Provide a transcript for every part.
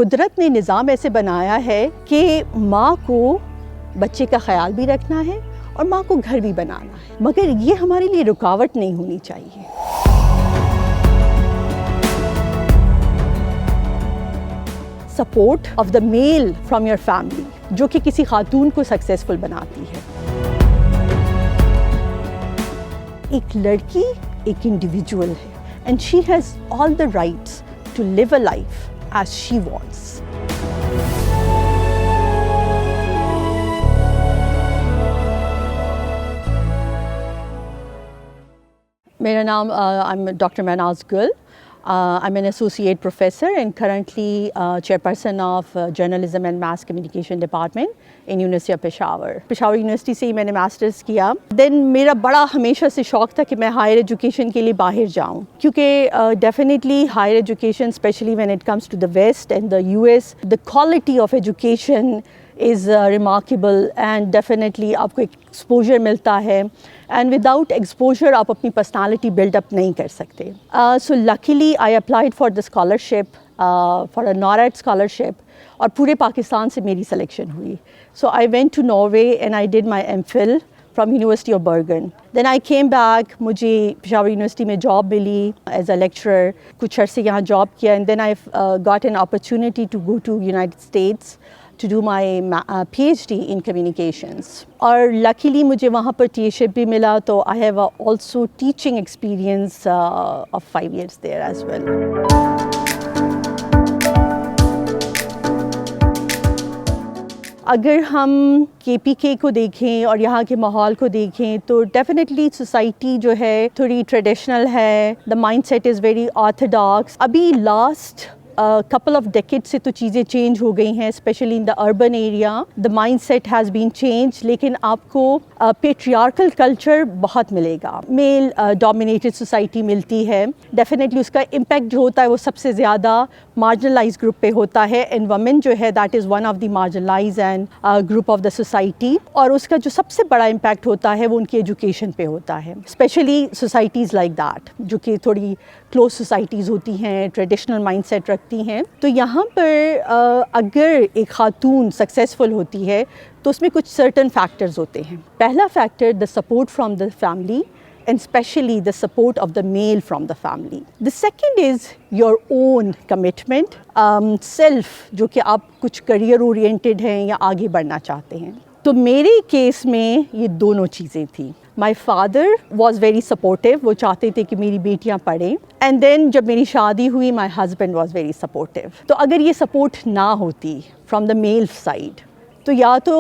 قدرت نے نظام ایسے بنایا ہے کہ ماں کو بچے کا خیال بھی رکھنا ہے اور ماں کو گھر بھی بنانا ہے، مگر یہ ہمارے لیے رکاوٹ نہیں ہونی چاہیے۔ Support of the male from your family جو کہ کسی خاتون کو سکسیسفل بناتی ہے۔ ایک لڑکی ایک انڈیویجول ہے and she has all the rights to live a life as she wants. میرا نام I'm Dr. Mehnaz Gul. I'm an associate professor and currently chairperson of journalism and mass communication department in University of Peshawar. Peshawar University سے ہی میں نے masters کیا۔ دین میرا بڑا ہمیشہ سے شوق تھا کہ میں ہائر ایجوکیشن کے لیے باہر جاؤں، کیونکہ definitely higher education especially when it comes to the west and the US the quality of education is remarkable and definitely آپ کو ایکسپوجر ملتا ہے اینڈ وداؤٹ ایکسپوجر آپ اپنی پرسنالٹی بلڈ اپ نہیں کر سکتے۔ So luckily I applied for the scholarship for a NORAD scholarship اور پورے پاکستان سے میری سلیکشن ہوئی۔ So I went to Norway and I did my MPhil from university of Bergen. Then I came back, مجھے Peshawar university میں job ملی as a lecturer, کچھ عرصے یہاں جاب کیا and then I got an opportunity to go to United States to do my PhD in communications. اور luckily مجھے وہاں پر TAship بھی ملا، تو I have also teaching experience of 5 years there as well. اگر ہم KPK کو دیکھیں اور یہاں کے ماحول کو دیکھیں تو ڈیفینیٹلی سوسائٹی جو ہے تھوڑی ٹریڈیشنل ہے، the mind set is very orthodox. ابھی لاسٹ couple of decades سے تو چیزیں چینج ہو گئی ہیں، especially in the urban area the mind set has been change, لیکن آپ کو پیٹریارکل کلچر بہت ملے گا، میل ڈومینیٹڈ سوسائٹی ملتی ہے۔ ڈیفینیٹلی اس کا امپیکٹ جو ہوتا ہے وہ سب سے زیادہ مارجنلائز گروپ پہ ہوتا ہے، اینڈ وومن جو ہے that is one of the marginalise and group of the society, اور اس کا جو سب سے بڑا امپیکٹ ہوتا ہے وہ ان کی ایجوکیشن پہ ہوتا ہے، اسپیشلی سوسائٹیز لائک دیٹ جو کہ تھوڑی کلوز سوسائٹیز ہوتی ہیں، ٹریڈیشنل مائنڈ سیٹ رکھتی ہیں۔ تو یہاں پر اگر ایک خاتون سکسیزفل ہوتی ہے تو اس میں کچھ سرٹن فیکٹرز ہوتے ہیں۔ پہلا factor the support from the family and especially the support of the male from the family. The second is your own commitment, self جو کہ آپ کچھ career oriented ہیں یا آگے بڑھنا چاہتے ہیں۔ تو میرے کیس میں یہ دونوں چیزیں تھیں۔ My father was very supportive، وہ چاہتے تھے کہ میری بیٹیاں پڑھیں، and then جب میری شادی ہوئی my husband was very supportive۔ تو اگر یہ سپورٹ نہ ہوتی from the male side تو یا تو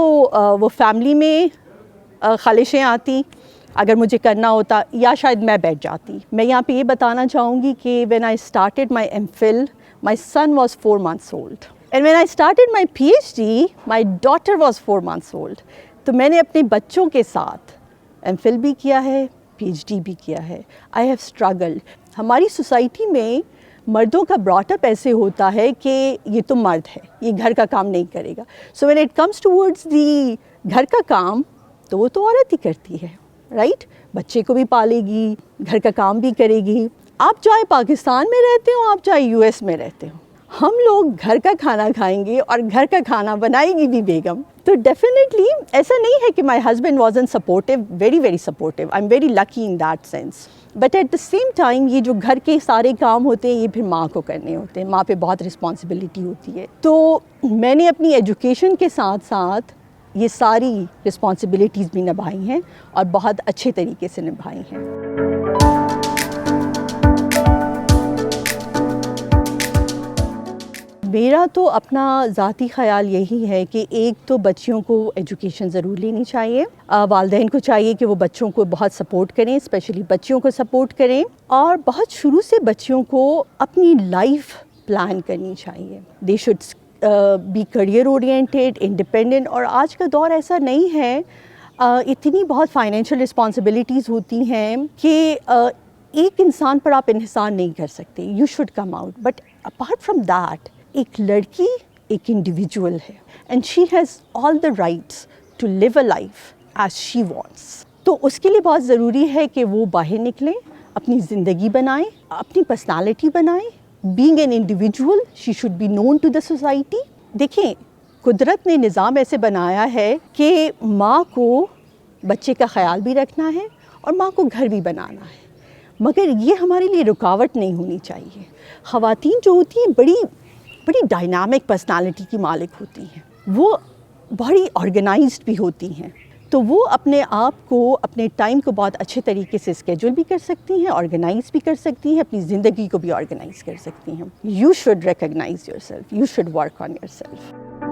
وہ فیملی میں خلشیں آتی اگر مجھے کرنا ہوتا، یا شاید میں بیٹھ جاتی۔ میں یہاں پہ یہ بتانا چاہوں گی کہ when I started my MPhil my son was 4 months old and when I started my PhD my daughter was 4 months old۔ تو میں نے اپنے بچوں کے ساتھ MPhil بھی کیا ہے، PhD بھی کیا ہے۔ I have struggled۔ ہماری سوسائٹی میں مردوں کا براٹ اپ ایسے ہوتا ہے کہ یہ تو مرد ہے، یہ گھر کا کام نہیں کرے گا۔ سو when it comes towards دی گھر کا کام تو وہ تو عورت ہی کرتی ہے، رائٹ؟ بچے کو بھی پالے گی، گھر کا کام بھی کرے گی۔ آپ چاہے پاکستان میں رہتے ہو، آپ چاہے US میں رہتے ہو، ہم لوگ گھر کا کھانا کھائیں گے اور گھر کا کھانا بنائے گی بھی بیگم۔ تو ڈیفینیٹلی ایسا نہیں ہے کہ my husband was in supportive, very very supportive, I am very lucky in that sense, but at the same time یہ جو گھر کے سارے کام ہوتے ہیں یہ پھر ماں کو کرنے ہوتے ہیں، ماں پہ بہت رسپانسبلٹی ہوتی ہے۔ تو میں نے اپنی ایجوکیشن کے ساتھ ساتھ یہ ساری رسپانسبلٹیز بھی نبھائی ہیں اور بہت اچھے طریقے سے نبھائی ہیں۔ میرا تو اپنا ذاتی خیال یہی ہے کہ ایک تو بچیوں کو ایجوکیشن ضرور لینی چاہیے، والدین کو چاہیے کہ وہ بچوں کو بہت سپورٹ کریں، اسپیشلی بچیوں کو سپورٹ کریں، اور بہت شروع سے بچیوں کو اپنی لائف پلان کرنی چاہیے۔ They should be career oriented, independent, اور آج کا دور ایسا نہیں ہے، اتنی بہت فائنینشیل رسپانسبلٹیز ہوتی ہیں کہ ایک انسان پر آپ انحصار نہیں کر سکتے، you should come out. But apart from that ایک لڑکی ایک انڈیویجول ہے and she has all the rights to live a life as she wants. تو اس کے لیے بہت ضروری ہے کہ وہ باہر نکلیں، اپنی زندگی بنائیں، اپنی پرسنالٹی بنائیں، being an individual, she should be known to the society. دیکھیں قدرت نے نظام ایسے بنایا ہے کہ ماں کو بچے کا خیال بھی رکھنا ہے اور ماں کو گھر بھی بنانا ہے، مگر یہ ہمارے لیے رکاوٹ نہیں ہونی چاہیے. خواتین جو ہوتی ہیں بڑی ڈائنامک پرسنالٹی کی مالک ہوتی ہیں، وہ بڑی آرگنائزڈ بھی ہوتی ہیں، تو وہ اپنے آپ کو اپنے ٹائم کو بہت اچھے طریقے سے اسکیجول بھی کر سکتی ہیں، آرگنائز بھی کر سکتی ہیں، اپنی زندگی کو بھی آرگنائز کر سکتی ہیں. You should recognise yourself, you should work on your self.